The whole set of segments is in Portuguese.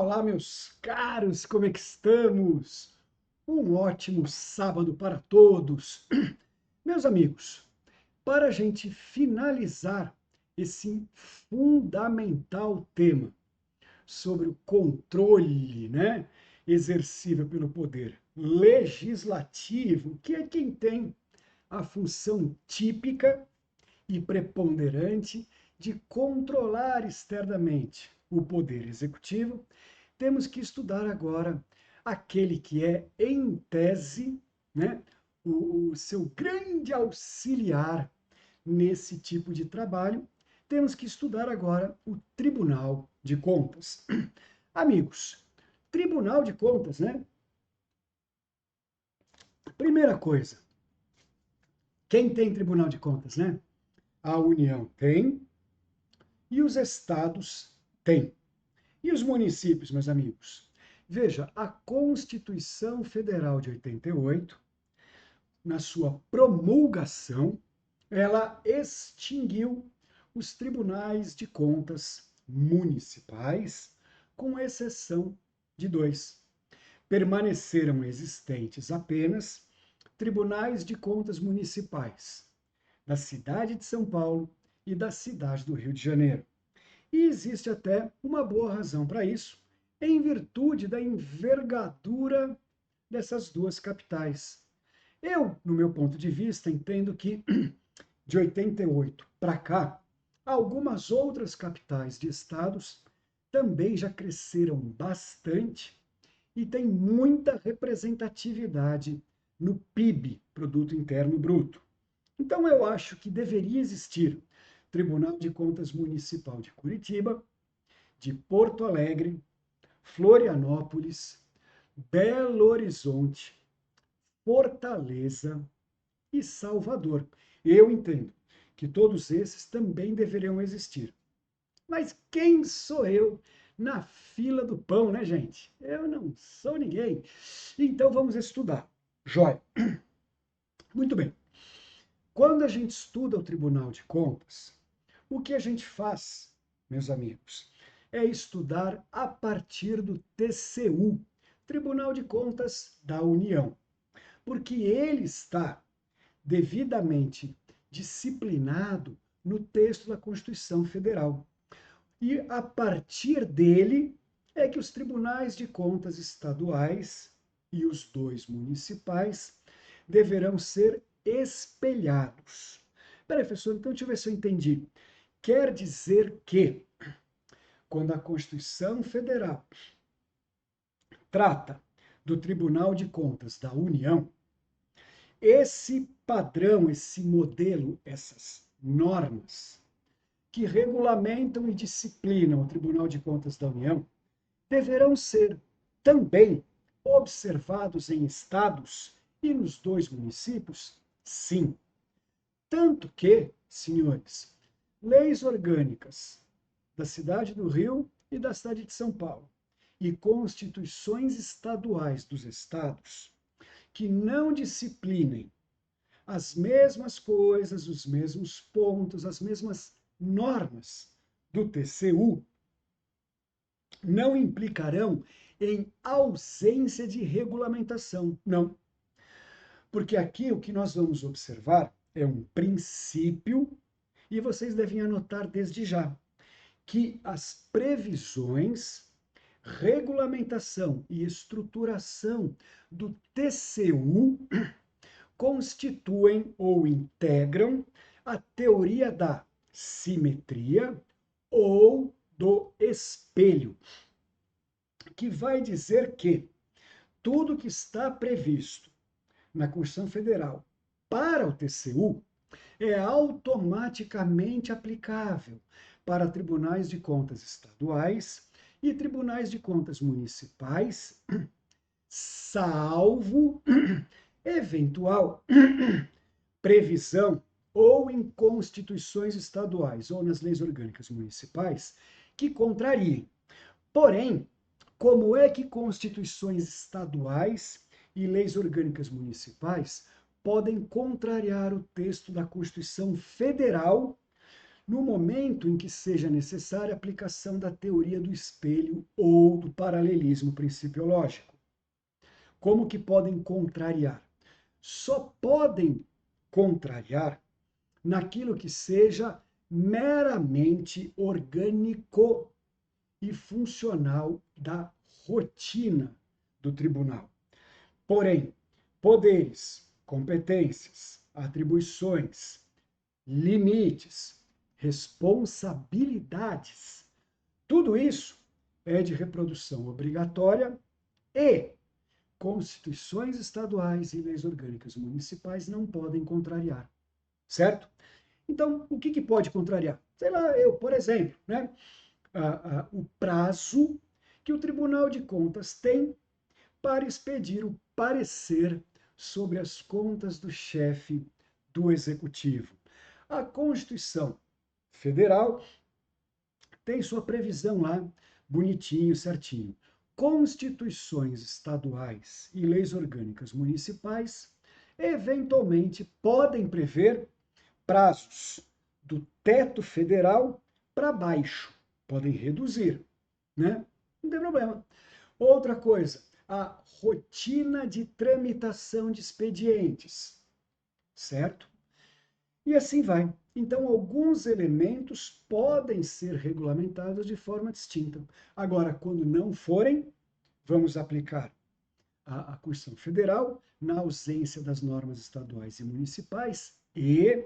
olá, meus caros, como é que estamos? Um ótimo sábado para todos. Meus amigos, para a gente finalizar esse fundamental tema sobre o controle, né, exercível pelo poder legislativo, que é quem tem a função típica e preponderante de controlar externamente o poder executivo, temos que estudar agora aquele que é, em tese, né, o seu grande auxiliar nesse tipo de trabalho. Temos que estudar agora o Tribunal de Contas. Amigos, Tribunal de Contas, né? Primeira coisa, quem tem Tribunal de Contas, né? A União tem e os estados têm. E os municípios, meus amigos? Veja, a Constituição Federal de 88, na sua promulgação, ela extinguiu os tribunais de contas municipais, com exceção de dois. Permaneceram existentes apenas tribunais de contas municipais da cidade de São Paulo e da cidade do Rio de Janeiro. E existe até uma boa razão para isso, em virtude da envergadura dessas duas capitais. Eu, no meu ponto de vista, entendo que de 88 para cá, algumas outras capitais de estados também já cresceram bastante e têm muita representatividade no PIB, Produto Interno Bruto. Então, eu acho que deveria existir Tribunal de Contas Municipal de Curitiba, de Porto Alegre, Florianópolis, Belo Horizonte, Fortaleza e Salvador. Eu entendo que todos esses também deveriam existir. Mas quem sou eu na fila do pão, né, gente? Eu não sou ninguém. Então vamos estudar. Jóia. Muito bem. Quando a gente estuda o Tribunal de Contas, o que a gente faz, meus amigos, é estudar a partir do TCU, Tribunal de Contas da União, porque ele está devidamente disciplinado no texto da Constituição Federal. E a partir dele é que os tribunais de contas estaduais e os dois municipais deverão ser espelhados. Peraí, professor, então deixa eu ver se eu entendi. Quer dizer que, quando a Constituição Federal trata do Tribunal de Contas da União, esse padrão, esse modelo, essas normas que regulamentam e disciplinam o Tribunal de Contas da União deverão ser também observados em estados e nos dois municípios? Sim. Tanto que, senhores, leis orgânicas da cidade do Rio e da cidade de São Paulo e constituições estaduais dos estados que não disciplinem as mesmas coisas, os mesmos pontos, as mesmas normas do TCU, não implicarão em ausência de regulamentação. Não. Porque aqui o que nós vamos observar é um princípio, e vocês devem anotar desde já, que as previsões, regulamentação e estruturação do TCU constituem ou integram a teoria da simetria ou do espelho, que vai dizer que tudo que está previsto na Constituição Federal para o TCU é automaticamente aplicável para tribunais de contas estaduais e tribunais de contas municipais, salvo eventual previsão ou em constituições estaduais ou nas leis orgânicas municipais que contrariem. Porém, como é que constituições estaduais e leis orgânicas municipais podem contrariar o texto da Constituição Federal no momento em que seja necessária a aplicação da teoria do espelho ou do paralelismo principiológico. Como que podem contrariar? Só podem contrariar naquilo que seja meramente orgânico e funcional da rotina do tribunal. Porém, poderes, competências, atribuições, limites, responsabilidades, tudo isso é de reprodução obrigatória e constituições estaduais e leis orgânicas municipais não podem contrariar, certo? Então, o que pode contrariar? Sei lá, eu, por exemplo, né? O prazo que o Tribunal de Contas tem para expedir o parecer sobre as contas do chefe do Executivo. A Constituição Federal tem sua previsão lá, bonitinho, certinho. Constituições estaduais e leis orgânicas municipais eventualmente podem prever prazos do teto federal para baixo, podem reduzir, né? Não tem problema. Outra coisa, a rotina de tramitação de expedientes, certo? E assim vai. Então, alguns elementos podem ser regulamentados de forma distinta. Agora, quando não forem, vamos aplicar a Constituição Federal na ausência das normas estaduais e municipais, e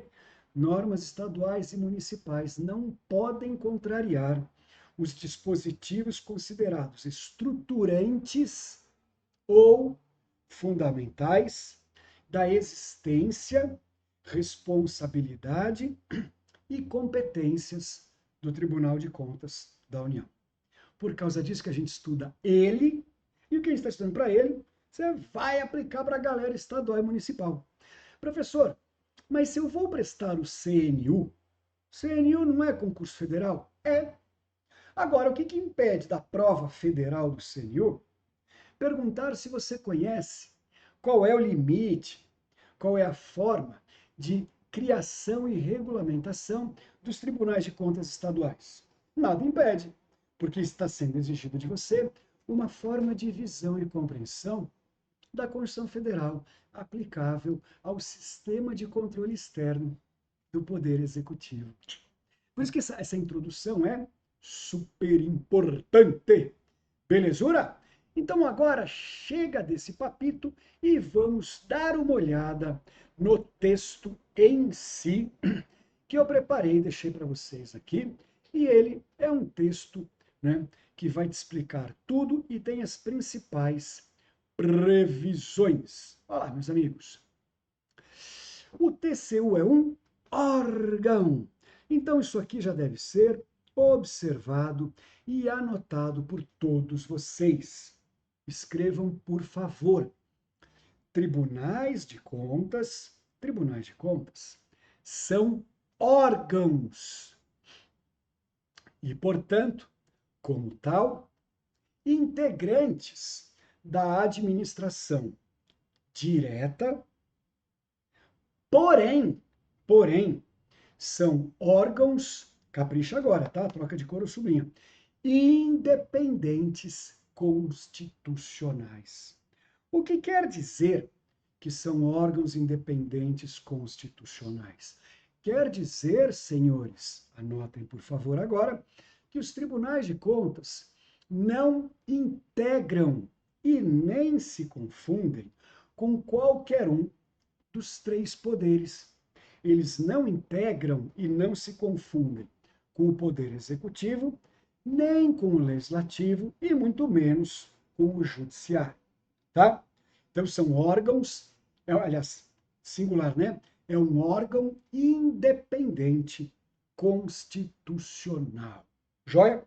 normas estaduais e municipais não podem contrariar os dispositivos considerados estruturantes ou fundamentais da existência, responsabilidade e competências do Tribunal de Contas da União. Por causa disso que a gente estuda ele, e o que a gente está estudando para ele, você vai aplicar para a galera estadual e municipal. Professor, mas se eu vou prestar o CNU não é concurso federal? É. Agora, o que impede da prova federal do CNU perguntar se você conhece qual é o limite, qual é a forma de criação e regulamentação dos tribunais de contas estaduais? Nada impede, porque está sendo exigido de você uma forma de visão e compreensão da Constituição Federal aplicável ao sistema de controle externo do Poder Executivo. Por isso que essa introdução é super importante. Belezura? Então agora chega desse papito e vamos dar uma olhada no texto em si que eu preparei e deixei para vocês aqui. E ele é um texto, né, que vai te explicar tudo e tem as principais previsões. Olha lá, meus amigos. O TCU é um órgão. Então, isso aqui já deve ser observado e anotado por todos vocês. Escrevam, por favor. Tribunais de Contas são órgãos e, portanto, como tal, integrantes da administração direta, porém, são órgãos, capricha agora, tá? Troca de cor ou sublinha, independentes constitucionais. O que quer dizer que são órgãos independentes constitucionais? Quer dizer, senhores, anotem por favor agora, que os tribunais de contas não integram e nem se confundem com qualquer um dos três poderes. Eles não integram e não se confundem com o poder executivo, nem com o legislativo e muito menos com o judiciário, tá? Então são órgãos, aliás, singular, né? É um órgão independente constitucional. Joia?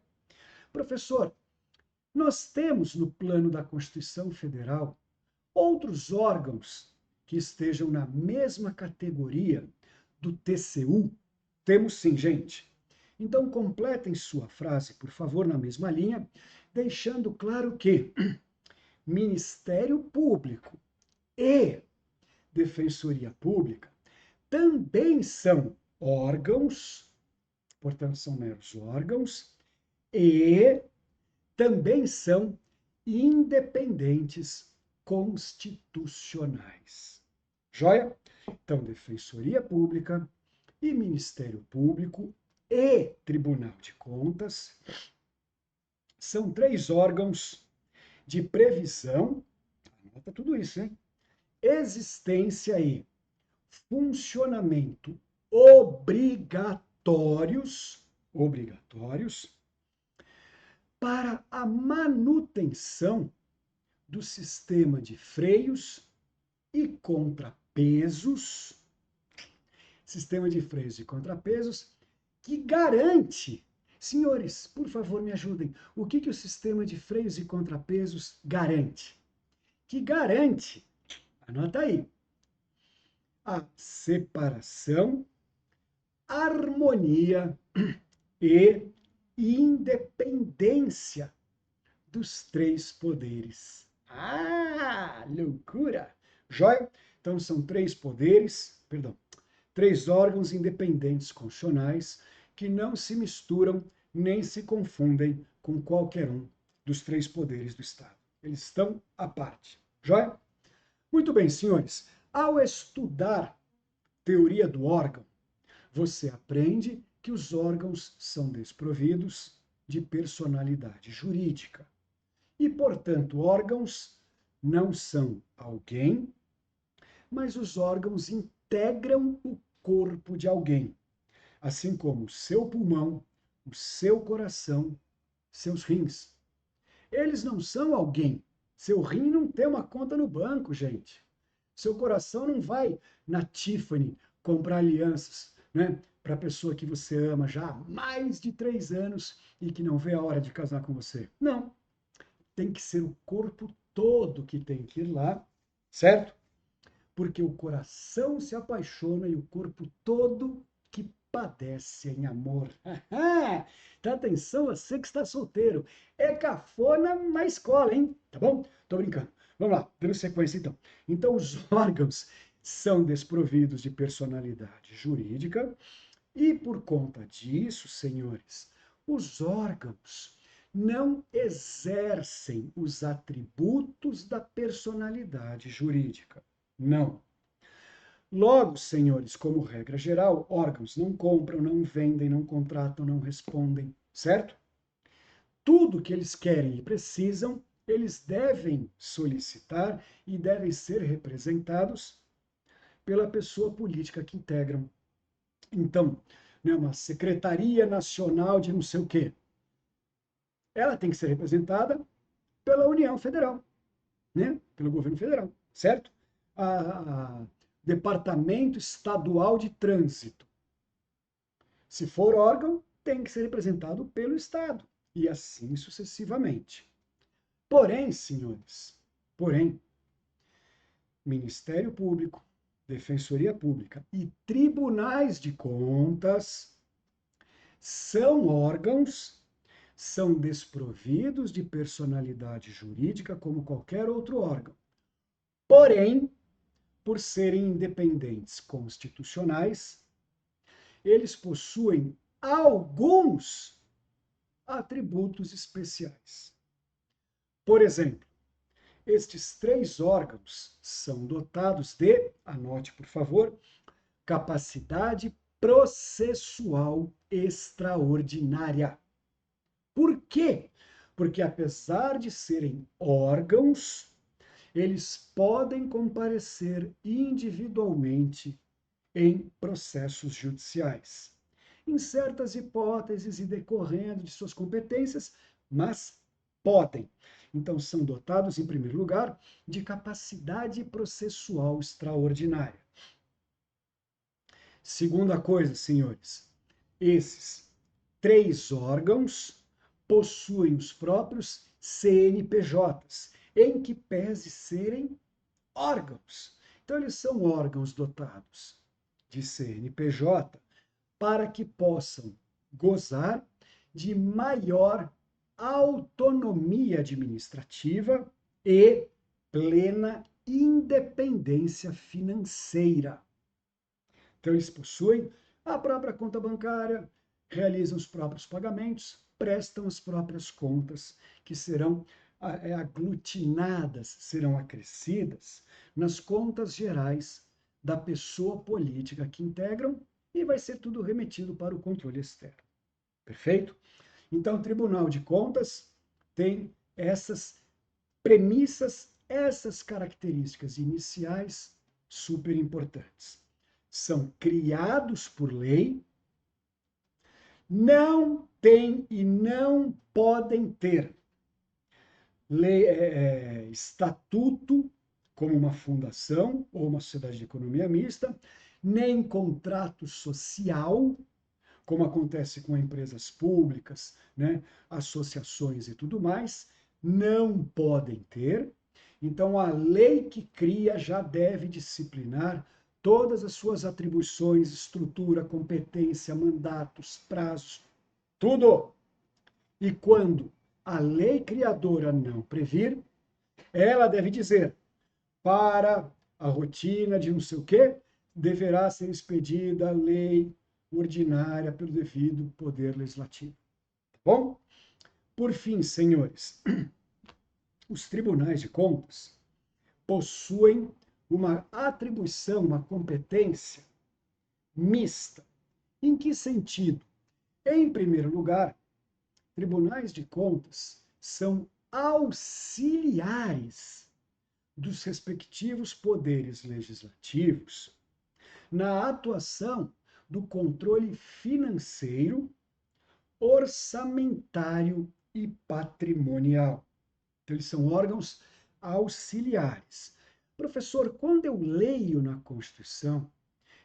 Professor, nós temos no plano da Constituição Federal outros órgãos que estejam na mesma categoria do TCU? Temos sim, gente. Então completem sua frase, por favor, na mesma linha, deixando claro que Ministério Público e Defensoria Pública também são órgãos portanto, são meros órgãos e também são independentes constitucionais. Joia? Então, Defensoria Pública e Ministério Público e Tribunal de Contas são 3 órgãos de previsão, anota tudo isso, hein? Existência e funcionamento obrigatórios para a manutenção do sistema de freios e contrapesos, que garante, senhores, por favor, me ajudem, o que o sistema de freios e contrapesos garante? Que garante, anota aí, a separação, harmonia e independência dos 3 poderes. Ah, loucura! Joia? Então são 3 poderes, perdão, 3 órgãos independentes constitucionais que não se misturam nem se confundem com qualquer um dos 3 poderes do Estado. Eles estão à parte. Joia? Muito bem, senhores. Ao estudar teoria do órgão, você aprende que os órgãos são desprovidos de personalidade jurídica. E, portanto, órgãos não são alguém, mas os órgãos integram o corpo de alguém, assim como o seu pulmão, o seu coração, seus rins. Eles não são alguém. Seu rim não tem uma conta no banco, gente. Seu coração não vai na Tiffany comprar alianças, né, para a pessoa que você ama já há mais de 3 anos e que não vê a hora de casar com você. Não. Tem que ser o corpo todo que tem que ir lá, certo? Porque o coração se apaixona e o corpo todo que padece em amor. Tá atenção, você que está solteiro. É cafona, mas cola, hein? Tá bom? Tô brincando. Vamos lá, dando sequência então. Então, os órgãos são desprovidos de personalidade jurídica e, por conta disso, senhores, os órgãos não exercem os atributos da personalidade jurídica. Não. Logo, senhores, como regra geral, órgãos não compram, não vendem, não contratam, não respondem, certo? Tudo que eles querem e precisam, eles devem solicitar e devem ser representados pela pessoa política que integram. Então, né, uma Secretaria Nacional de não sei o quê, ela tem que ser representada pela União Federal, né? Pelo governo federal, certo? A Departamento Estadual de Trânsito, se for órgão, tem que ser representado pelo Estado, e assim sucessivamente. Porém, senhores, Ministério Público, Defensoria Pública e tribunais de contas são órgãos, são desprovidos de personalidade jurídica como qualquer outro órgão. Porém, por serem independentes constitucionais, eles possuem alguns atributos especiais. Por exemplo, estes 3 órgãos são dotados de, anote por favor, capacidade processual extraordinária. Por quê? Porque apesar de serem órgãos, eles podem comparecer individualmente em processos judiciais, em certas hipóteses e decorrendo de suas competências, mas podem. Então, são dotados, em primeiro lugar, de capacidade processual extraordinária. Segunda coisa, senhores, esses 3 órgãos possuem os próprios CNPJs, em que pese serem órgãos. Então, eles são órgãos dotados de CNPJ para que possam gozar de maior autonomia administrativa e plena independência financeira. Então, eles possuem a própria conta bancária, realizam os próprios pagamentos, prestam as próprias contas, que serão aglutinadas, serão acrescidas nas contas gerais da pessoa política que integram e vai ser tudo remetido para o controle externo. Perfeito? Então, o Tribunal de Contas tem essas premissas, essas características iniciais super importantes. São criados por lei, não têm e não podem ter lei, estatuto como uma fundação ou uma sociedade de economia mista, nem contrato social, como acontece com empresas públicas, né, associações e tudo mais, não podem ter. Então, a lei que cria já deve disciplinar todas as suas atribuições, estrutura, competência, mandatos, prazos, tudo. E quando a lei criadora não previr, ela deve dizer: para a rotina de não sei o quê, deverá ser expedida a lei ordinária pelo devido poder legislativo. Tá bom? Por fim, senhores, os tribunais de contas possuem uma atribuição, uma competência mista. Em que sentido? Em primeiro lugar, tribunais de contas são auxiliares dos respectivos poderes legislativos na atuação do controle financeiro, orçamentário e patrimonial. Então, eles são órgãos auxiliares. Professor, quando eu leio na Constituição,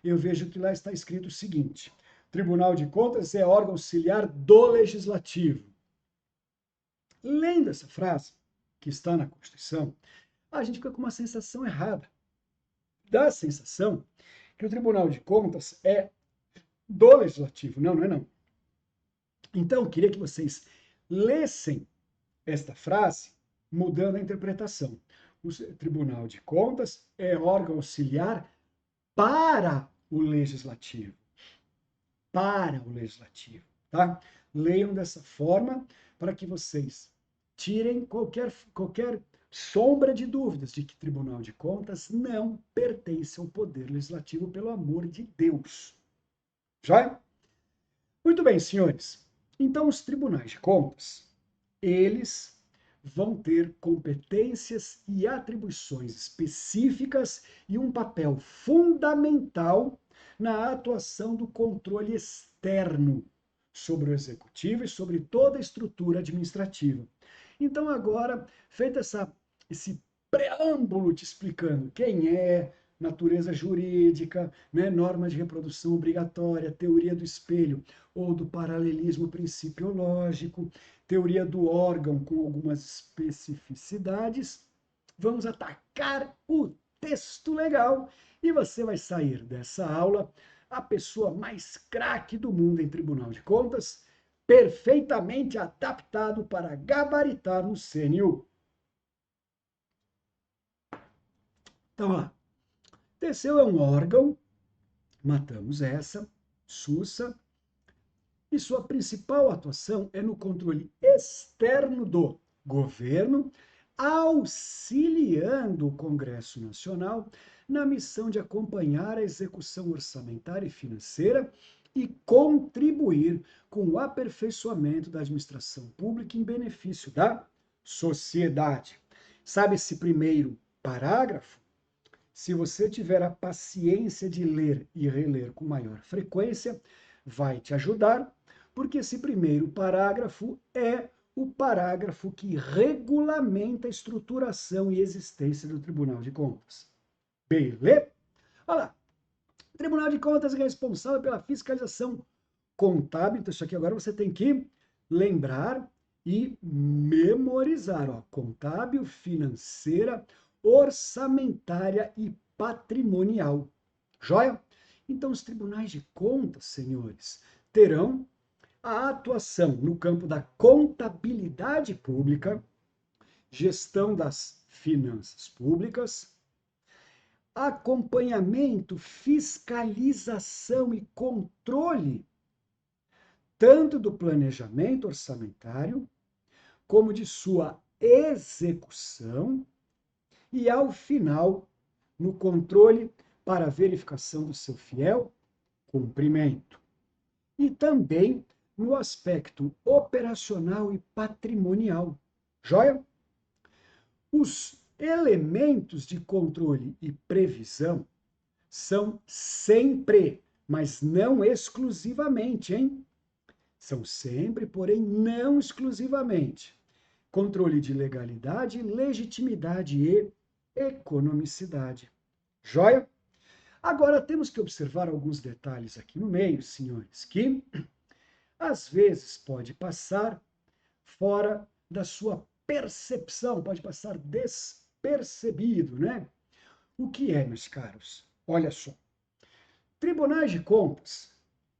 eu vejo que lá está escrito o seguinte: Tribunal de Contas é órgão auxiliar do Legislativo. Lendo essa frase, que está na Constituição, a gente fica com uma sensação errada. Dá a sensação que o Tribunal de Contas é do Legislativo. Não, não é não. Então, eu queria que vocês lessem esta frase mudando a interpretação. O Tribunal de Contas é órgão auxiliar para o Legislativo. Para o Legislativo, tá? Leiam dessa forma para que vocês tirem qualquer sombra de dúvidas de que Tribunal de Contas não pertence ao Poder Legislativo, pelo amor de Deus. Já? Muito bem, senhores. Então, os tribunais de contas, eles vão ter competências e atribuições específicas e um papel fundamental na atuação do controle externo sobre o executivo e sobre toda a estrutura administrativa. Então, agora, feito esse preâmbulo te explicando quem é, natureza jurídica, né, norma de reprodução obrigatória, teoria do espelho ou do paralelismo principiológico, teoria do órgão com algumas especificidades, vamos atacar o texto legal e você vai sair dessa aula a pessoa mais craque do mundo em Tribunal de Contas, perfeitamente adaptado para gabaritar no CNU. Então, lá. TCU é um órgão, matamos essa, SUSA, e sua principal atuação é no controle externo do governo, auxiliando o Congresso Nacional na missão de acompanhar a execução orçamentária e financeira e contribuir com o aperfeiçoamento da administração pública em benefício da sociedade. Sabe esse primeiro parágrafo? Se você tiver a paciência de ler e reler com maior frequência, vai te ajudar, porque esse primeiro parágrafo é o parágrafo que regulamenta a estruturação e existência do Tribunal de Contas. Beleza? Olha lá. O Tribunal de Contas é responsável pela fiscalização contábil. Então, isso aqui agora você tem que lembrar e memorizar. Ó, contábil, financeira, orçamentária e patrimonial. Joia? Então, os tribunais de contas, senhores, terão a atuação no campo da contabilidade pública, gestão das finanças públicas, acompanhamento, fiscalização e controle tanto do planejamento orçamentário, como de sua execução e, ao final, no controle para a verificação do seu fiel cumprimento. E também no aspecto operacional e patrimonial. Joia? Os elementos de controle e previsão são sempre, mas não exclusivamente, hein? São sempre, porém não exclusivamente, controle de legalidade, legitimidade e economicidade. Joia? Agora temos que observar alguns detalhes aqui no meio, senhores, que às vezes pode passar fora da sua percepção, pode passar despercebido, né? O que é, meus caros? Olha só. Tribunais de contas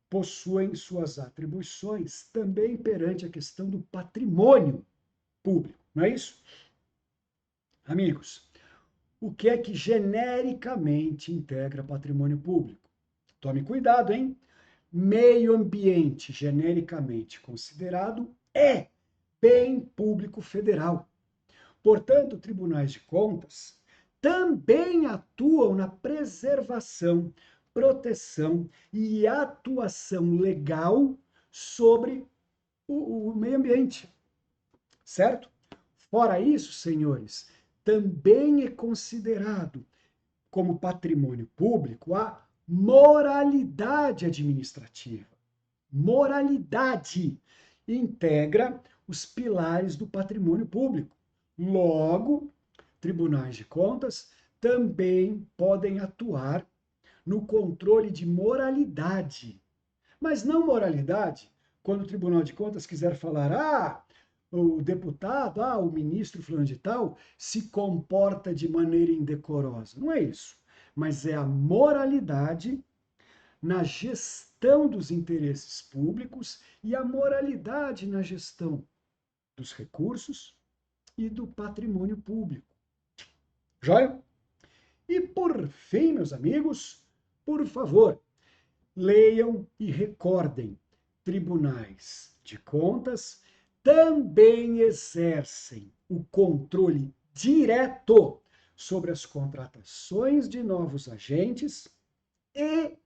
possuem suas atribuições também perante a questão do patrimônio público, não é isso? Amigos, o que é que genericamente integra patrimônio público? Tome cuidado, hein? Meio ambiente, genericamente considerado, é bem público federal. Portanto, tribunais de contas também atuam na preservação, proteção e atuação legal sobre o meio ambiente, certo? Fora isso, senhores, também é considerado como patrimônio público a moralidade administrativa. Moralidade integra os pilares do patrimônio público. Logo, tribunais de contas também podem atuar no controle de moralidade. Mas não moralidade quando o Tribunal de Contas quiser falar, o deputado, o ministro fulano de tal se comporta de maneira indecorosa. Não é isso. Mas é a moralidade na gestão dos interesses públicos e a moralidade na gestão dos recursos e do patrimônio público. Joia? E por fim, meus amigos, por favor, leiam e recordem: tribunais de contas também exercem o controle direto sobre as contratações de novos agentes e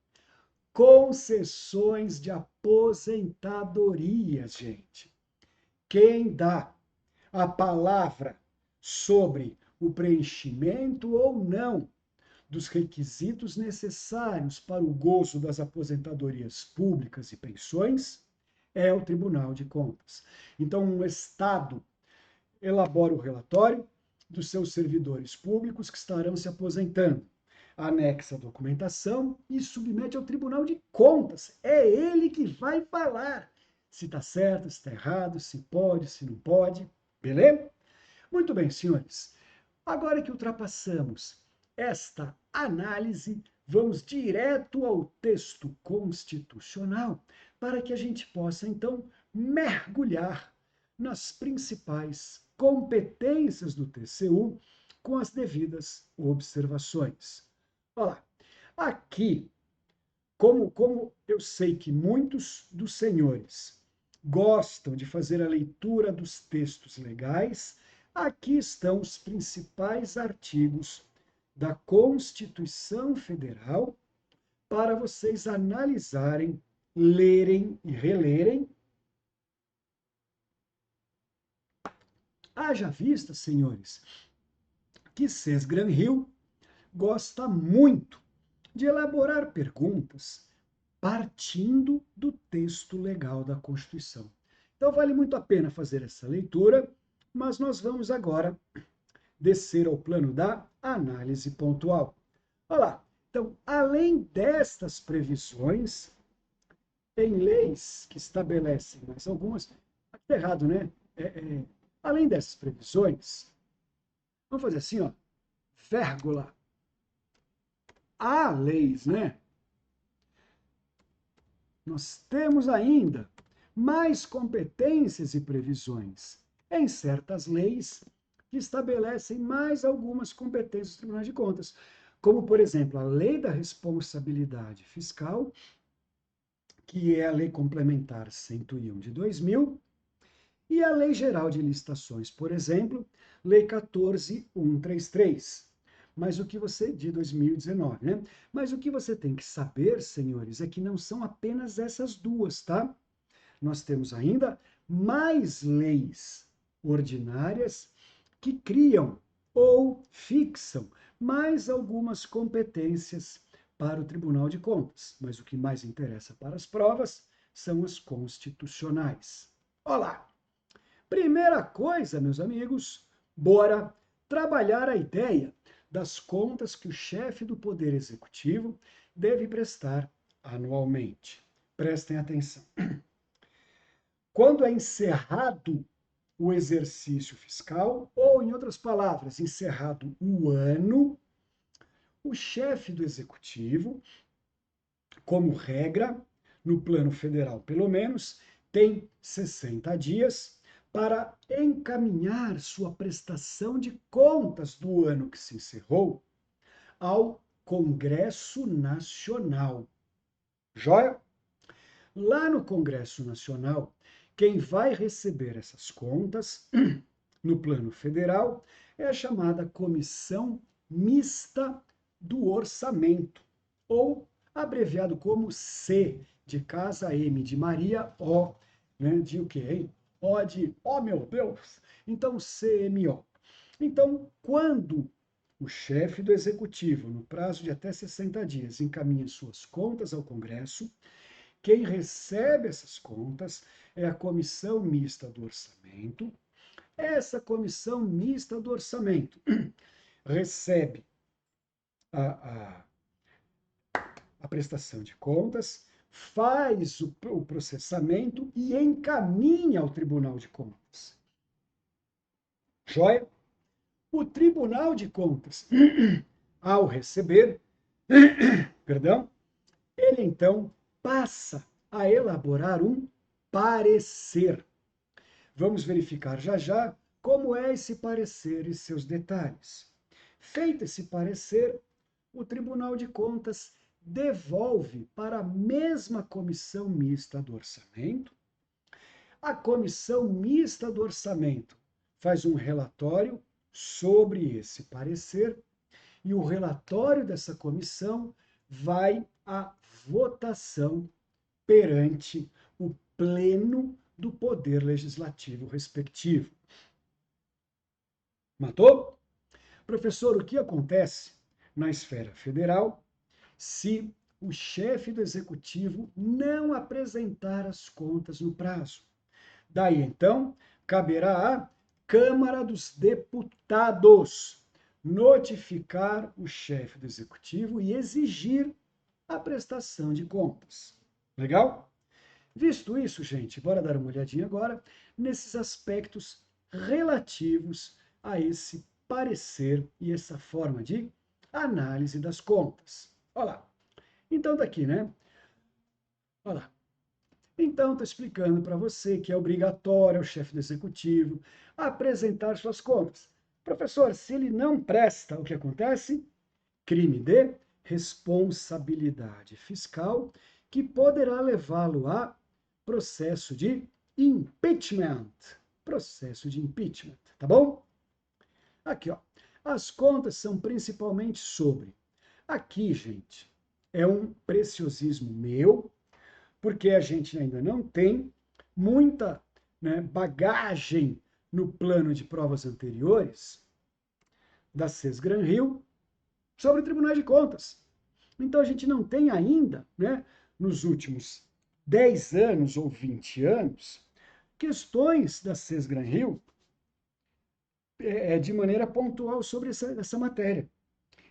concessões de aposentadorias, gente. Quem dá a palavra sobre o preenchimento ou não dos requisitos necessários para o gozo das aposentadorias públicas e pensões é o Tribunal de Contas. Então, um Estado elabora o relatório dos seus servidores públicos que estarão se aposentando, anexa a documentação e submete ao Tribunal de Contas. É ele que vai falar se está certo, se está errado, se pode, se não pode. Beleza? Muito bem, senhores. Agora que ultrapassamos esta análise, vamos direto ao texto constitucional para que a gente possa, então, mergulhar nas principais competências do TCU com as devidas observações. Olha lá, aqui, como eu sei que muitos dos senhores gostam de fazer a leitura dos textos legais, aqui estão os principais artigos da Constituição Federal para vocês analisarem, lerem e relerem. Haja vista, senhores, que Cés Granhill gosta muito de elaborar perguntas partindo do texto legal da Constituição. Então, vale muito a pena fazer essa leitura, mas nós vamos agora descer ao plano da análise pontual. Olha lá, então, além destas previsões, tem leis que estabelecem, mas algumas, está errado, né? Além dessas previsões, vamos fazer assim, ó, vírgula, há leis, né? Nós temos ainda mais competências e previsões em certas leis que estabelecem mais algumas competências dos tribunais de contas, como, por exemplo, a Lei da Responsabilidade Fiscal, que é a Lei Complementar 101 de 2000, e a Lei Geral de Licitações, por exemplo, Lei 14.133, mas o que você de 2019, né? Mas o que você tem que saber, senhores, é que não são apenas essas duas, tá? Nós temos ainda mais leis ordinárias que criam ou fixam mais algumas competências para o Tribunal de Contas. Mas o que mais interessa para as provas são as constitucionais. Olá! Primeira coisa, meus amigos, bora trabalhar a ideia das contas que o chefe do Poder Executivo deve prestar anualmente. Prestem atenção. Quando é encerrado o exercício fiscal, ou, em outras palavras, encerrado o ano, o chefe do Executivo, como regra, no plano federal pelo menos, tem 60 dias para encaminhar sua prestação de contas do ano que se encerrou ao Congresso Nacional. Joia? Lá no Congresso Nacional, quem vai receber essas contas no plano federal é a chamada Comissão Mista do Orçamento, ou abreviado como C de Casa, M de Maria, O, né, de o quê, hein? O de, oh meu Deus! Então, CMO. Então, quando o chefe do executivo, no prazo de até 60 dias, encaminha suas contas ao Congresso, quem recebe essas contas é a Comissão Mista do Orçamento. Essa Comissão Mista do Orçamento recebe a, a prestação de contas, faz o processamento e encaminha ao Tribunal de Contas. Joia? O Tribunal de Contas, ao receber, perdão, ele então passa a elaborar um parecer. Vamos verificar já já como é esse parecer e seus detalhes. Feito esse parecer, o Tribunal de Contas devolve para a mesma comissão mista do orçamento. A comissão mista do orçamento faz um relatório sobre esse parecer e o relatório dessa comissão vai à votação perante o pleno do Poder Legislativo respectivo. Matou? Professor, o que acontece na esfera federal se o chefe do executivo não apresentar as contas no prazo? Daí, então, caberá à Câmara dos Deputados notificar o chefe do executivo e exigir a prestação de contas. Legal? Visto isso, gente, bora dar uma olhadinha agora nesses aspectos relativos a esse parecer e essa forma de análise das contas. Olha lá. Então, daqui, né? Olha lá. Então, estou explicando para você que é obrigatório ao chefe do executivo apresentar suas contas. Professor, se ele não presta, o que acontece? Crime de responsabilidade fiscal, que poderá levá-lo a processo de impeachment. Processo de impeachment, tá bom? Aqui, ó. As contas são principalmente sobre. Aqui, gente, é um preciosismo meu, porque a gente ainda não tem muita, né, bagagem no plano de provas anteriores da Sesgran Rio sobre tribunais de contas. Então a gente não tem ainda, né, nos últimos 10 anos ou 20 anos, questões da Sesgran Rio de maneira pontual sobre essa matéria.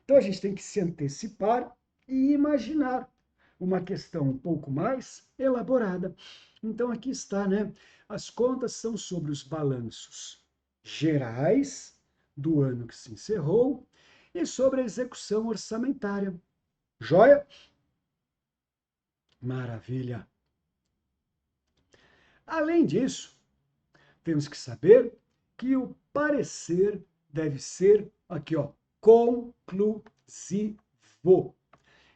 Então a gente tem que se antecipar e imaginar uma questão um pouco mais elaborada. Então aqui está, né? As contas são sobre os balanços gerais do ano que se encerrou e sobre a execução orçamentária. Joia? Maravilha! Além disso, temos que saber que o parecer deve ser aqui, ó, conclusivo.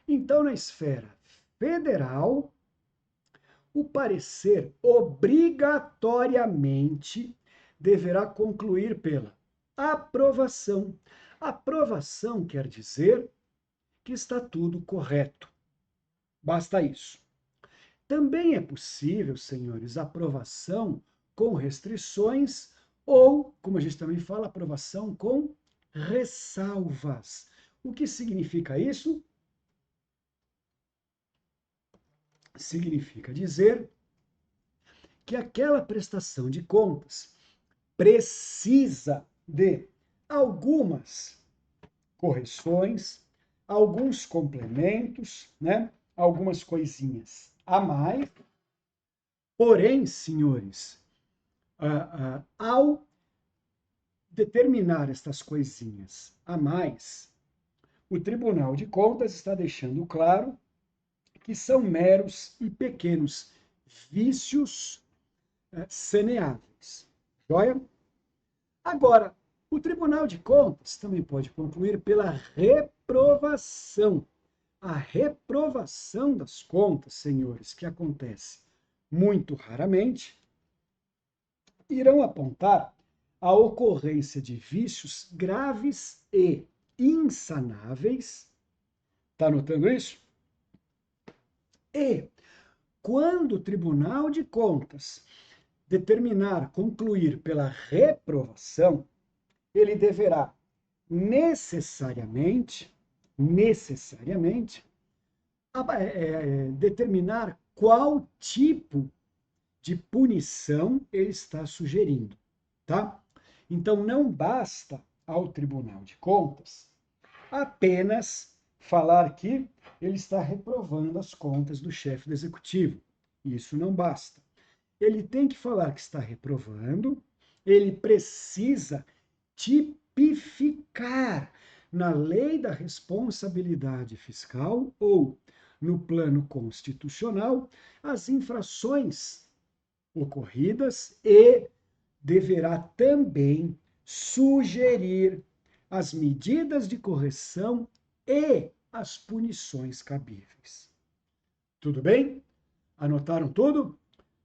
Então, na esfera federal, o parecer obrigatoriamente deverá concluir pela aprovação. Aprovação quer dizer que está tudo correto. Basta isso. Também é possível, senhores, aprovação com restrições ou, como a gente também fala, aprovação com ressalvas. O que significa isso? Significa dizer que aquela prestação de contas precisa de algumas correções, alguns complementos, né? Algumas coisinhas a mais. Porém, senhores, ao determinar estas coisinhas a mais, o Tribunal de Contas está deixando claro que são meros e pequenos vícios saneáveis. Joia? Agora, o Tribunal de Contas também pode concluir pela reprovação. A reprovação das contas, senhores, que acontece muito raramente, irão apontar a ocorrência de vícios graves e insanáveis. Está anotando isso? E quando o Tribunal de Contas determinar, concluir pela reprovação, ele deverá necessariamente determinar qual tipo de punição ele está sugerindo, tá? Então não basta ao Tribunal de Contas apenas falar que ele está reprovando as contas do chefe do executivo. Isso não basta. Ele tem que falar que está reprovando, ele precisa tipificar na lei da responsabilidade fiscal ou no plano constitucional as infrações ocorridas e deverá também sugerir as medidas de correção e as punições cabíveis. Tudo bem? Anotaram tudo?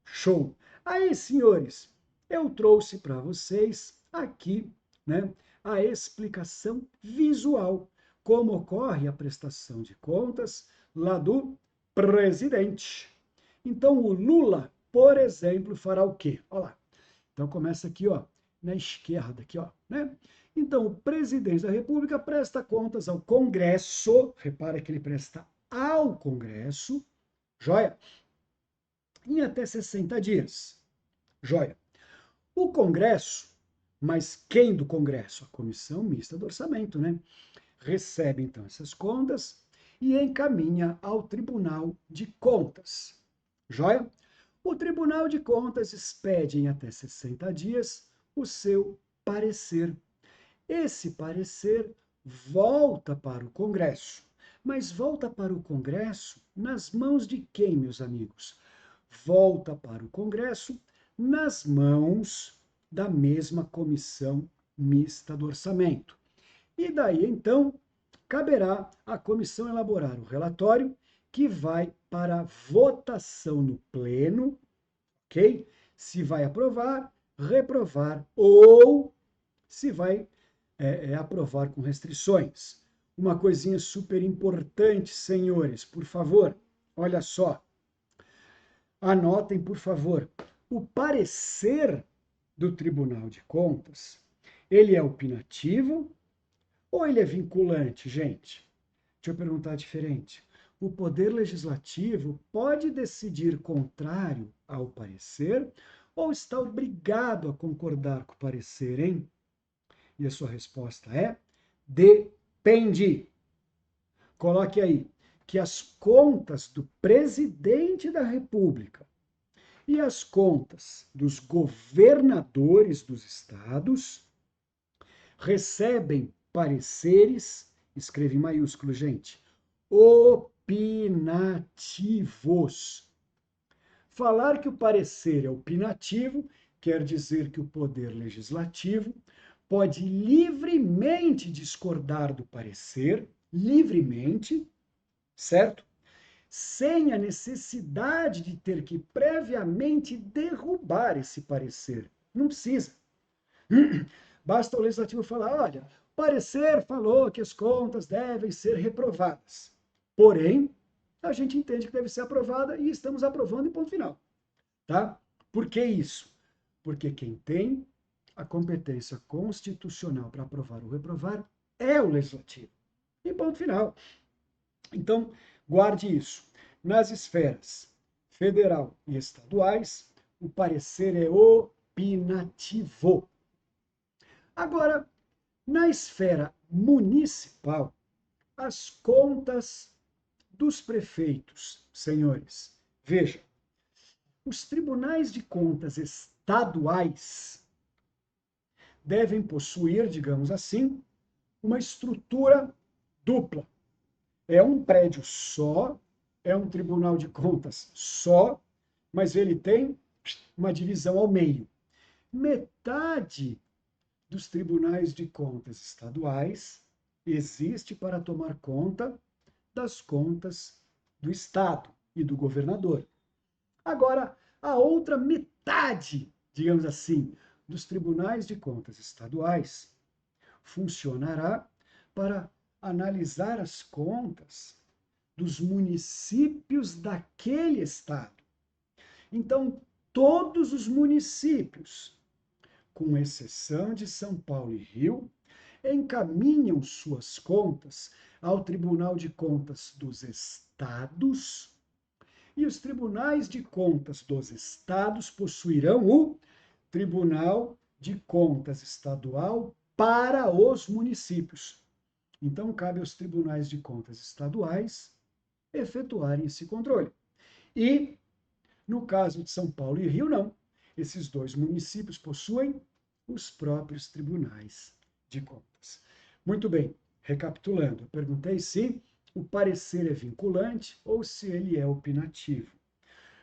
Show! Aí, senhores, eu trouxe para vocês aqui, né, a explicação visual, como ocorre a prestação de contas lá do presidente. Então, o Lula, por exemplo, fará o quê? Olha lá. Então, começa aqui, ó, na esquerda, aqui, ó, né? Então, o presidente da República presta contas ao Congresso, repara que ele presta ao Congresso, joia? Em até 60 dias, joia? O Congresso, mas quem do Congresso? A Comissão Mista do Orçamento, né? Recebe, então, essas contas e encaminha ao Tribunal de Contas, joia? O Tribunal de Contas expede em até 60 dias o seu parecer. Esse parecer volta para o Congresso, mas volta para o Congresso nas mãos de quem, meus amigos? Volta para o Congresso nas mãos da mesma Comissão Mista do Orçamento. E daí, então, caberá à comissão elaborar o relatório que vai para votação no pleno, ok? Se vai aprovar, reprovar ou se vai aprovar com restrições. Uma coisinha super importante, senhores, por favor, olha só. Anotem, por favor, o parecer do Tribunal de Contas, ele é opinativo ou ele é vinculante, gente? Deixa eu perguntar diferente. O Poder Legislativo pode decidir contrário ao parecer ou está obrigado a concordar com o parecer, hein? E a sua resposta é: depende. Coloque aí que as contas do presidente da República e as contas dos governadores dos estados recebem pareceres, escreve em maiúsculo, gente, opinativos. Falar que o parecer é opinativo quer dizer que o Poder Legislativo pode livremente discordar do parecer, livremente, certo? sem a necessidade de ter que previamente derrubar esse parecer. Não precisa. Basta o legislativo falar, olha, o parecer falou que as contas devem ser reprovadas. Porém, a gente entende que deve ser aprovada e estamos aprovando em ponto final. Tá? Por que isso? Porque quem tem a competência constitucional para aprovar ou reprovar é o legislativo. E ponto final. Então, guarde isso. Nas esferas federal e estaduais, o parecer é opinativo. Agora, na esfera municipal, as contas dos prefeitos, senhores, veja, os tribunais de contas estaduais devem possuir, digamos assim, uma estrutura dupla. É um prédio só, é um tribunal de contas só, mas ele tem uma divisão ao meio. Metade dos tribunais de contas estaduais existe para tomar conta das contas do Estado e do governador. Agora, a outra metade, digamos assim, dos tribunais de contas estaduais funcionará para analisar as contas dos municípios daquele estado. Então, todos os municípios, com exceção de São Paulo e Rio, encaminham suas contas ao Tribunal de Contas dos Estados, e os tribunais de contas dos estados possuirão o Tribunal de Contas Estadual para os municípios. Então, cabe aos tribunais de contas estaduais efetuarem esse controle. E, no caso de São Paulo e Rio, não. Esses dois municípios possuem os próprios tribunais de contas. Muito bem, recapitulando, eu perguntei se o parecer é vinculante ou se ele é opinativo.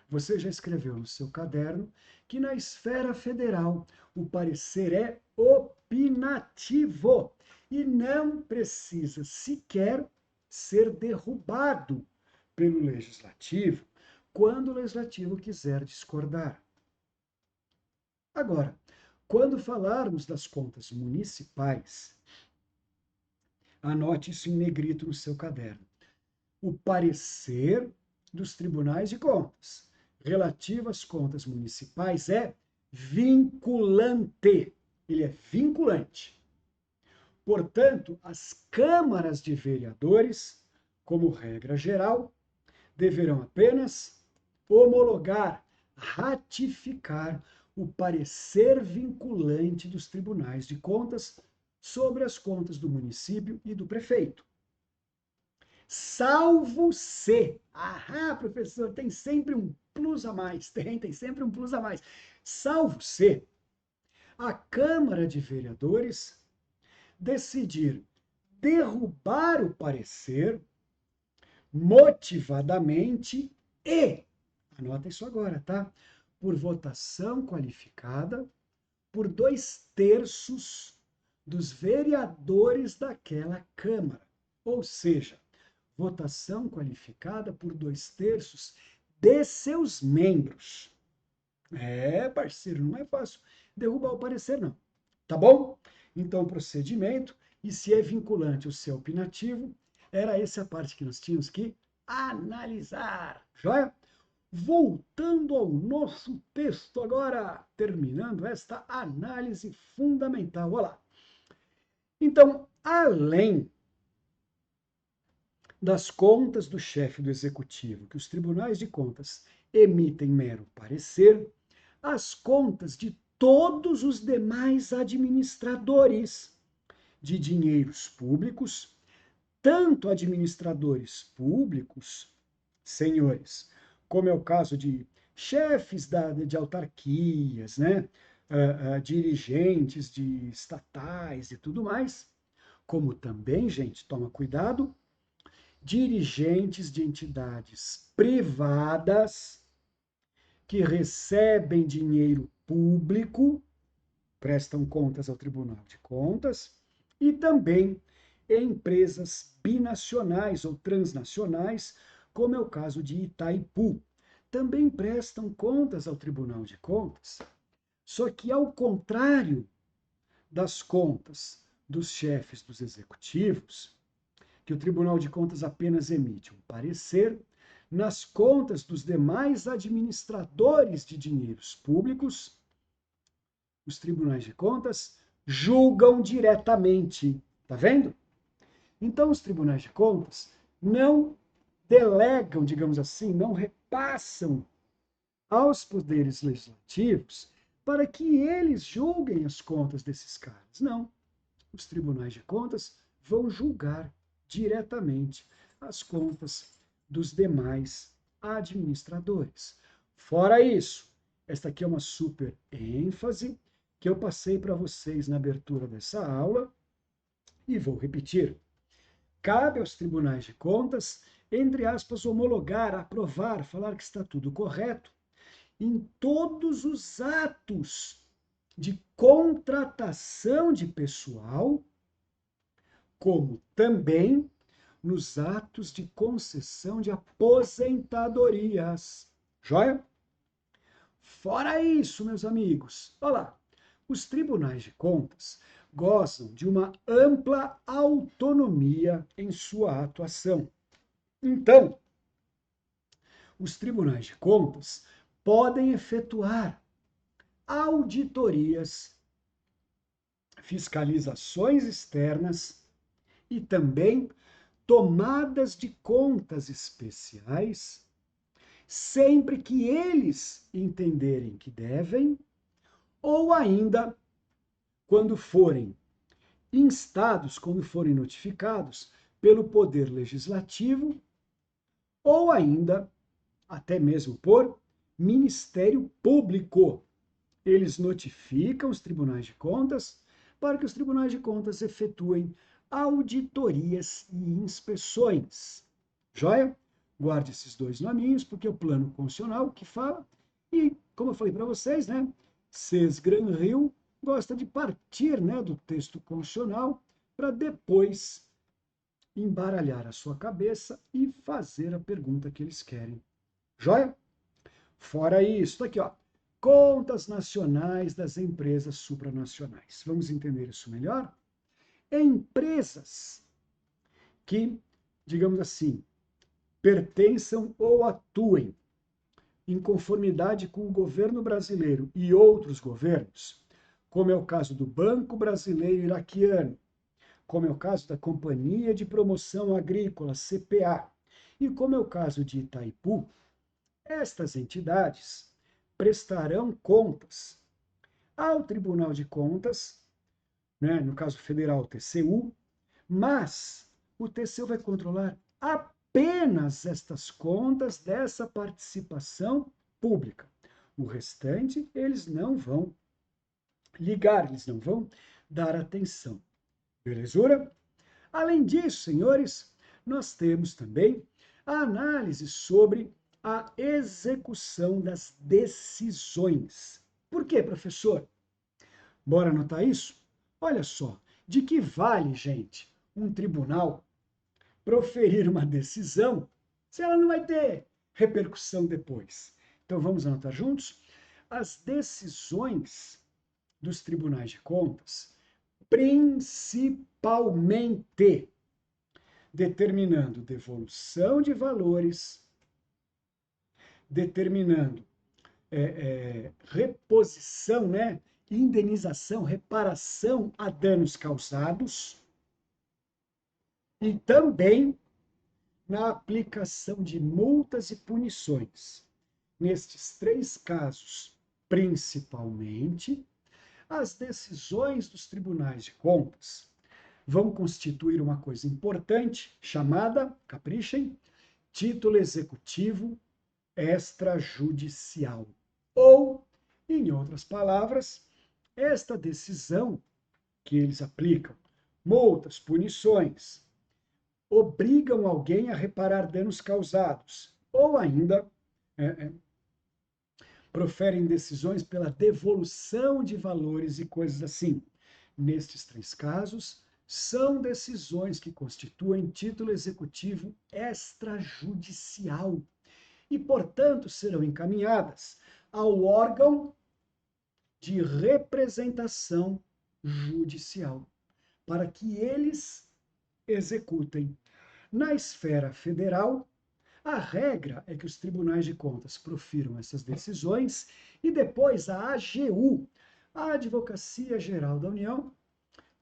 Você já escreveu no seu caderno que na esfera federal o parecer é opinativo e não precisa sequer ser derrubado pelo legislativo quando o legislativo quiser discordar. Agora, quando falarmos das contas municipais, anote isso em negrito no seu caderno. O parecer dos tribunais de contas relativo às contas municipais é vinculante. Ele é vinculante. Portanto, as câmaras de vereadores, como regra geral, deverão apenas homologar, ratificar o parecer vinculante dos tribunais de contas sobre as contas do município e do prefeito. Salvo se. Ah, professor, tem sempre um plus a mais. Tem sempre um plus a mais. Salvo se a Câmara de Vereadores decidir derrubar o parecer motivadamente e, anota isso agora, tá? Por votação qualificada por 2/3 dos vereadores daquela Câmara. Ou seja, votação qualificada por 2/3 de seus membros. É, parceiro, não é fácil derrubar o parecer, não. Tá bom? Então, o procedimento, e se é vinculante ou se é opinativo, era essa a parte que nós tínhamos que analisar. Joia? Voltando ao nosso texto agora, terminando esta análise fundamental. Olha lá. Então, além das contas do chefe do executivo, que os tribunais de contas emitem mero parecer, as contas de todos os demais administradores de dinheiros públicos, tanto administradores públicos, senhores, como é o caso de chefes de autarquias, né? Dirigentes de estatais e tudo mais, como também, gente, toma cuidado, dirigentes de entidades privadas que recebem dinheiro público, prestam contas ao Tribunal de Contas, e também empresas binacionais ou transnacionais, como é o caso de Itaipu, também prestam contas ao Tribunal de Contas, só que ao contrário das contas dos chefes dos executivos, que o Tribunal de Contas apenas emite um parecer, nas contas dos demais administradores de dinheiros públicos, os tribunais de contas julgam diretamente. Tá vendo? Então, os tribunais de contas não delegam, digamos assim, não repassam aos poderes legislativos para que eles julguem as contas desses caras. Não. Os tribunais de contas vão julgar diretamente as contas dos demais administradores. Fora isso, esta aqui é uma super ênfase que eu passei para vocês na abertura dessa aula e vou repetir. Cabe aos tribunais de contas, entre aspas, homologar, aprovar, falar que está tudo correto em todos os atos de contratação de pessoal, como também nos atos de concessão de aposentadorias. Joia? Fora isso, meus amigos, olha lá, os tribunais de contas gozam de uma ampla autonomia em sua atuação. Então, os tribunais de contas podem efetuar auditorias, fiscalizações externas e também tomadas de contas especiais, sempre que eles entenderem que devem, ou ainda quando forem instados, quando forem notificados pelo Poder Legislativo, ou ainda até mesmo por Ministério Público. Eles notificam os tribunais de contas para que os tribunais de contas efetuem auditorias e inspeções. Joia? Guarde esses dois nominhos, porque é o plano constitucional que fala, e, como eu falei para vocês, né, Ces Gran Rio gosta de partir, né, do texto constitucional para depois embaralhar a sua cabeça e fazer a pergunta que eles querem. Joia? Fora isso, tá aqui, ó. Contas nacionais das empresas supranacionais. Vamos entender isso melhor? Empresas que, digamos assim, pertençam ou atuem em conformidade com o governo brasileiro e outros governos, como é o caso do Banco Brasileiro Iraquiano, como é o caso da Companhia de Promoção Agrícola, CPA, e como é o caso de Itaipu, estas entidades prestarão contas ao Tribunal de Contas, né, no caso federal, o TCU, mas o TCU vai controlar apenas estas contas dessa participação pública. O restante, eles não vão ligar, eles não vão dar atenção. Belezura? Além disso, senhores, nós temos também a análise sobre a execução das decisões. Por quê, professor? Bora anotar isso? Olha só, de que vale, gente, um tribunal proferir uma decisão se ela não vai ter repercussão depois? Então vamos anotar juntos? As decisões dos tribunais de contas, principalmente determinando devolução de valores, determinando reposição, né, indenização, reparação a danos causados e também na aplicação de multas e punições. Nestes três casos, principalmente, as decisões dos tribunais de contas vão constituir uma coisa importante chamada, caprichem, título executivo extrajudicial. Ou, em outras palavras, esta decisão que eles aplicam, multas, punições, obrigam alguém a reparar danos causados, ou ainda proferem decisões pela devolução de valores e coisas assim. Nestes três casos, são decisões que constituem título executivo extrajudicial e, portanto, serão encaminhadas ao órgão de representação judicial, para que eles executem. Na esfera federal, a regra é que os tribunais de contas profiram essas decisões e depois a AGU, a Advocacia Geral da União,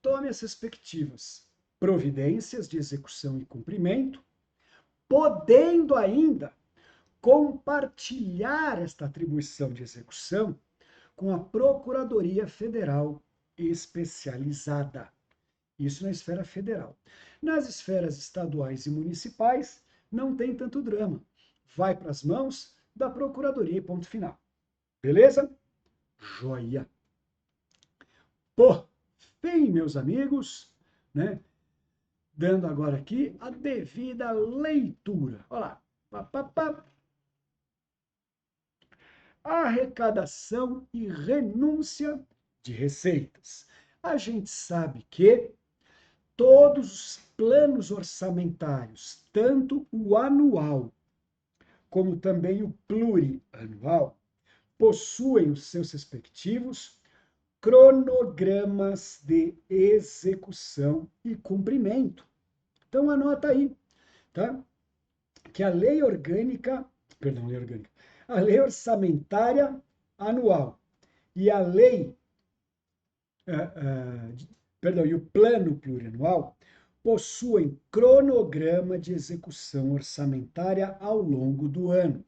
tome as respectivas providências de execução e cumprimento, podendo ainda compartilhar esta atribuição de execução com a Procuradoria Federal Especializada. Isso na esfera federal. Nas esferas estaduais e municipais, não tem tanto drama. Vai para as mãos da Procuradoria e ponto final. Beleza? Joia! Por fim, meus amigos, né? Dando agora aqui a devida leitura. Olha lá. Pá, pá, pá. Arrecadação e renúncia de receitas. A gente sabe que todos os planos orçamentários, tanto o anual como também o plurianual, possuem os seus respectivos cronogramas de execução e cumprimento. Então anota aí, tá? Que a lei orgânica, a lei orçamentária anual e a lei, e o plano plurianual possuem cronograma de execução orçamentária ao longo do ano.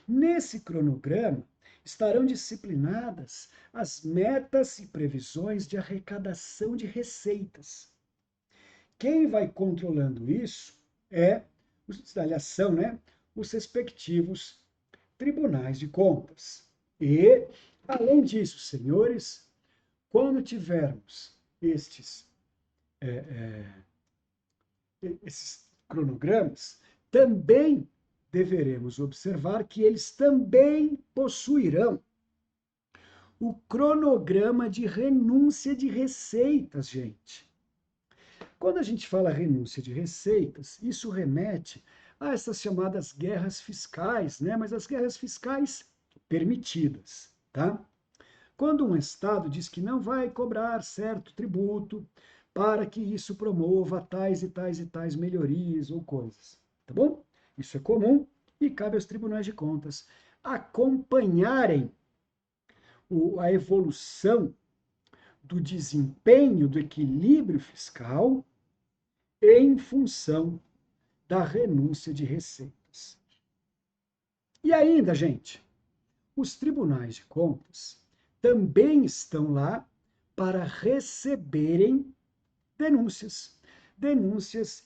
Nesse cronograma estarão disciplinadas as metas e previsões de arrecadação de receitas. Quem vai controlando isso são os respectivos tribunais de contas. E, além disso, senhores, quando tivermos esses cronogramas, também deveremos observar que eles também possuirão o cronograma de renúncia de receitas, gente. Quando a gente fala renúncia de receitas, isso remete a essas chamadas guerras fiscais, né? Mas as guerras fiscais permitidas, tá? Quando um Estado diz que não vai cobrar certo tributo para que isso promova tais e tais e tais melhorias ou coisas, tá bom? Isso é comum e cabe aos tribunais de contas acompanharem a evolução do desempenho do equilíbrio fiscal em função da renúncia de receitas. E ainda, gente, os tribunais de contas também estão lá para receberem denúncias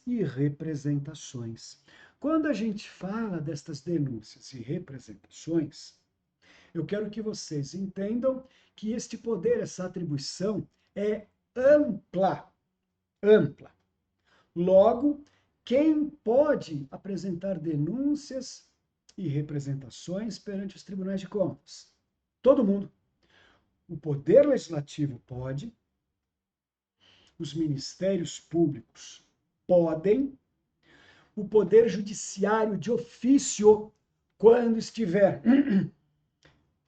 e representações. Quando a gente fala destas denúncias e representações, eu quero que vocês entendam que este poder, essa atribuição é ampla. Logo, quem pode apresentar denúncias e representações perante os tribunais de contas? Todo mundo. O Poder Legislativo pode, os ministérios públicos podem, o Poder Judiciário de ofício, quando estiver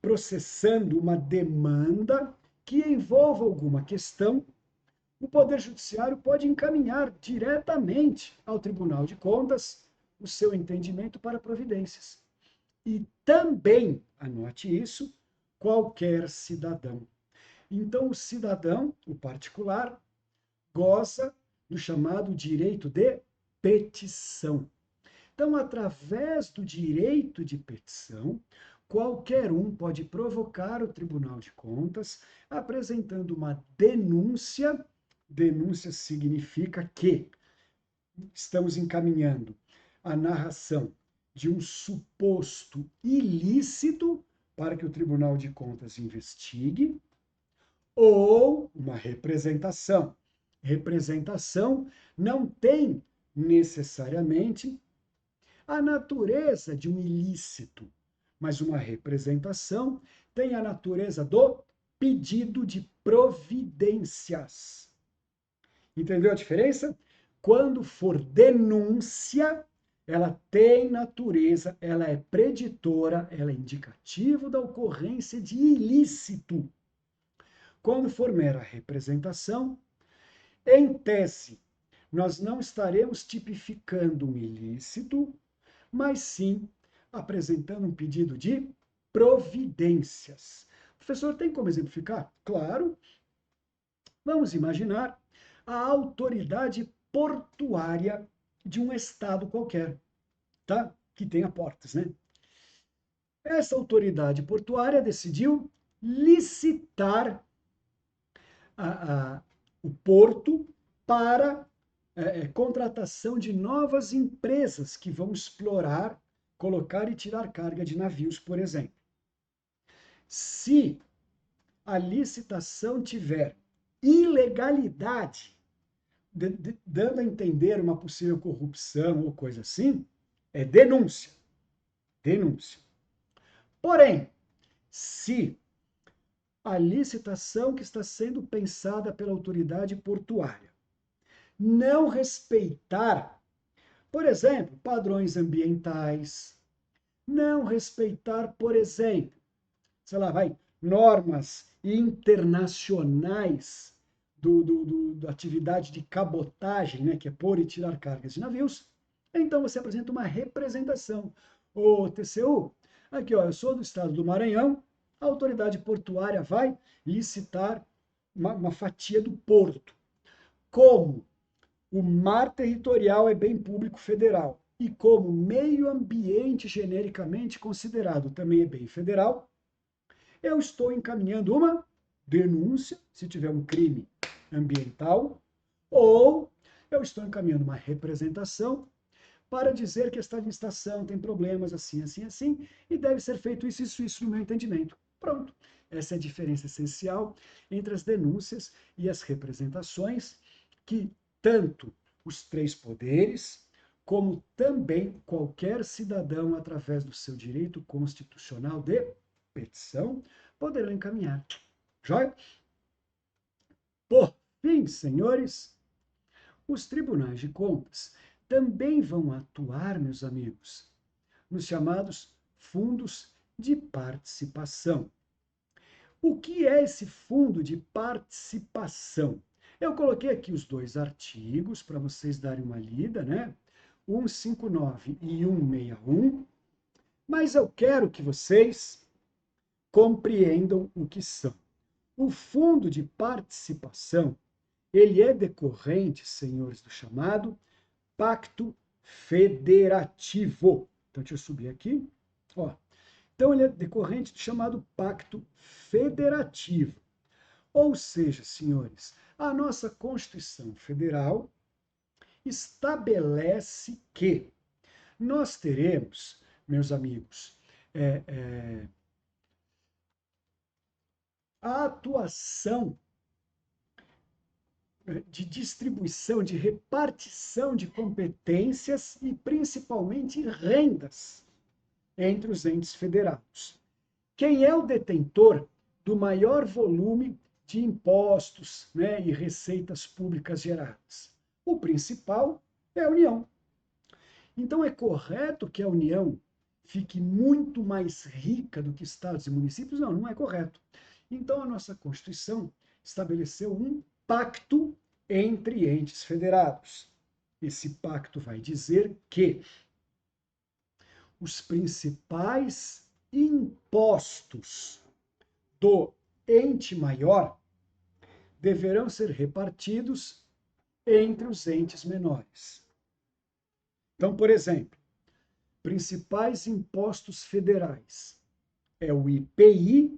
processando uma demanda que envolva alguma questão, o Poder Judiciário pode encaminhar diretamente ao Tribunal de Contas o seu entendimento para providências. E também, anote isso, qualquer cidadão. Então, o cidadão, o particular, goza do chamado direito de petição. Então, através do direito de petição, qualquer um pode provocar o Tribunal de Contas apresentando uma denúncia. Denúncia significa que estamos encaminhando a narração de um suposto ilícito para que o Tribunal de Contas investigue, ou uma representação. Representação não tem necessariamente a natureza de um ilícito, mas uma representação tem a natureza do pedido de providências. Entendeu a diferença? Quando for denúncia, ela tem natureza, ela é preditora, ela é indicativo da ocorrência de ilícito. Quando for mera representação, em tese, nós não estaremos tipificando um ilícito, mas sim apresentando um pedido de providências. Professor, tem como exemplificar? Claro. Vamos imaginar a autoridade portuária de um estado qualquer, tá? Que tenha portos, né? Essa autoridade portuária decidiu licitar a, a, o porto para contratação de novas empresas que vão explorar, colocar e tirar carga de navios, por exemplo. Se a licitação tiver ilegalidade, dando a entender uma possível corrupção ou coisa assim, é denúncia. Denúncia. Porém, se a licitação que está sendo pensada pela autoridade portuária não respeitar, por exemplo, padrões ambientais, não respeitar, por exemplo, sei lá, normas internacionais da atividade de cabotagem, né, que é pôr e tirar cargas de navios, então você apresenta uma representação. Ô, TCU, aqui, ó, eu sou do estado do Maranhão, a autoridade portuária vai licitar uma fatia do porto. Como o mar territorial é bem público federal e como meio ambiente genericamente considerado também é bem federal, eu estou encaminhando uma denúncia, se tiver um crime ambiental, ou eu estou encaminhando uma representação para dizer que esta licitação tem problemas assim, assim, assim, e deve ser feito isso, isso, isso no meu entendimento. Pronto. Essa é a diferença essencial entre as denúncias e as representações, que tanto os três poderes, como também qualquer cidadão, através do seu direito constitucional de petição, poderão encaminhar. Joia? Por fim, senhores, os tribunais de contas também vão atuar, meus amigos, nos chamados fundos de participação. O que é esse fundo de participação? Eu coloquei aqui os dois artigos para vocês darem uma lida, né? 159 e 161, mas eu quero que vocês compreendam o que são. O fundo de participação, ele é decorrente, senhores, do chamado Pacto Federativo. Então, deixa eu subir aqui. Ó. Então, ele é decorrente do chamado Pacto Federativo. Ou seja, senhores, a nossa Constituição Federal estabelece que nós teremos, meus amigos, a atuação de distribuição, de repartição de competências e principalmente rendas entre os entes federados. Quem é o detentor do maior volume de impostos, né, e receitas públicas geradas? O principal é a União. Então é correto que a União fique muito mais rica do que estados e municípios? Não, não é correto. Então a nossa Constituição estabeleceu um pacto entre entes federados. Esse pacto vai dizer que os principais impostos do ente maior deverão ser repartidos entre os entes menores. Então, por exemplo, principais impostos federais é o IPI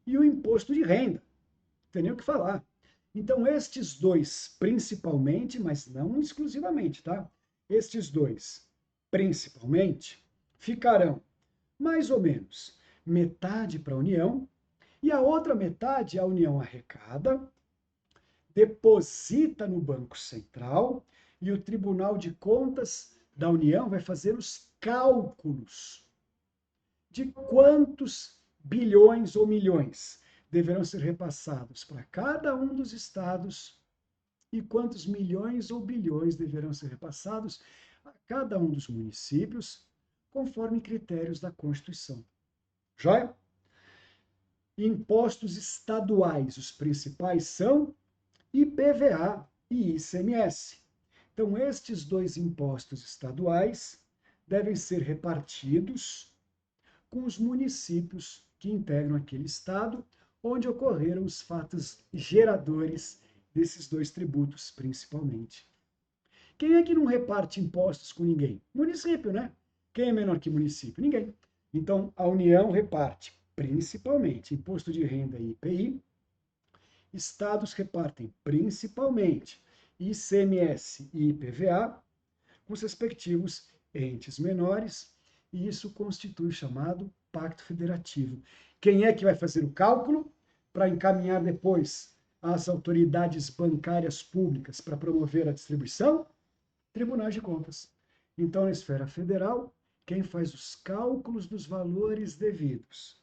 e o imposto de renda. Não tem nem o que falar. Então, estes dois, principalmente, mas não exclusivamente, tá? Estes dois, principalmente, ficarão mais ou menos metade para a União e a outra metade a União arrecada, deposita no Banco Central e o Tribunal de Contas da União vai fazer os cálculos de quantos bilhões ou milhões deverão ser repassados para cada um dos estados e quantos milhões ou bilhões deverão ser repassados a cada um dos municípios, conforme critérios da Constituição. Joia? Impostos estaduais, os principais são IPVA e ICMS. Então, estes dois impostos estaduais devem ser repartidos com os municípios que integram aquele estado, onde ocorreram os fatos geradores desses dois tributos, principalmente. Quem é que não reparte impostos com ninguém? Município, né? Quem é menor que município? Ninguém. Então, a União reparte principalmente imposto de renda e IPI, estados repartem principalmente ICMS e IPVA, com os respectivos entes menores, e isso constitui o chamado Pacto Federativo. Quem é que vai fazer o cálculo para encaminhar depois às autoridades bancárias públicas para promover a distribuição? Tribunais de Contas. Então, na esfera federal, quem faz os cálculos dos valores devidos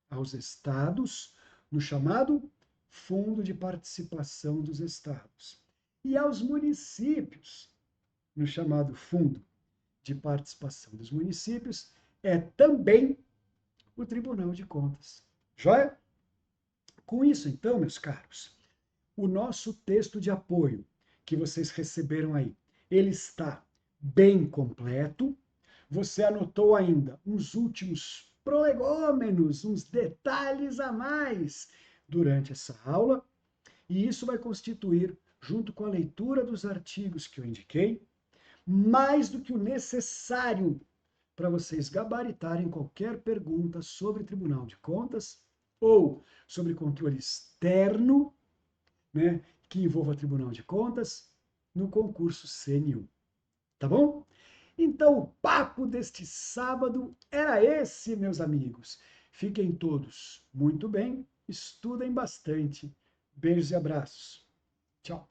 aos estados, no chamado Fundo de Participação dos Estados, e aos municípios, no chamado Fundo de Participação dos Municípios, é também o Tribunal de Contas. Joia? Com isso, então, meus caros, o nosso texto de apoio que vocês receberam aí, ele está bem completo. Você anotou ainda uns últimos prolegômenos, uns detalhes a mais durante essa aula, e isso vai constituir, junto com a leitura dos artigos que eu indiquei, mais do que o necessário para vocês gabaritarem qualquer pergunta sobre Tribunal de Contas ou sobre controle externo, né, que envolva Tribunal de Contas no concurso CNU. Tá bom? Então, o papo deste sábado era esse, meus amigos. Fiquem todos muito bem, estudem bastante. Beijos e abraços. Tchau.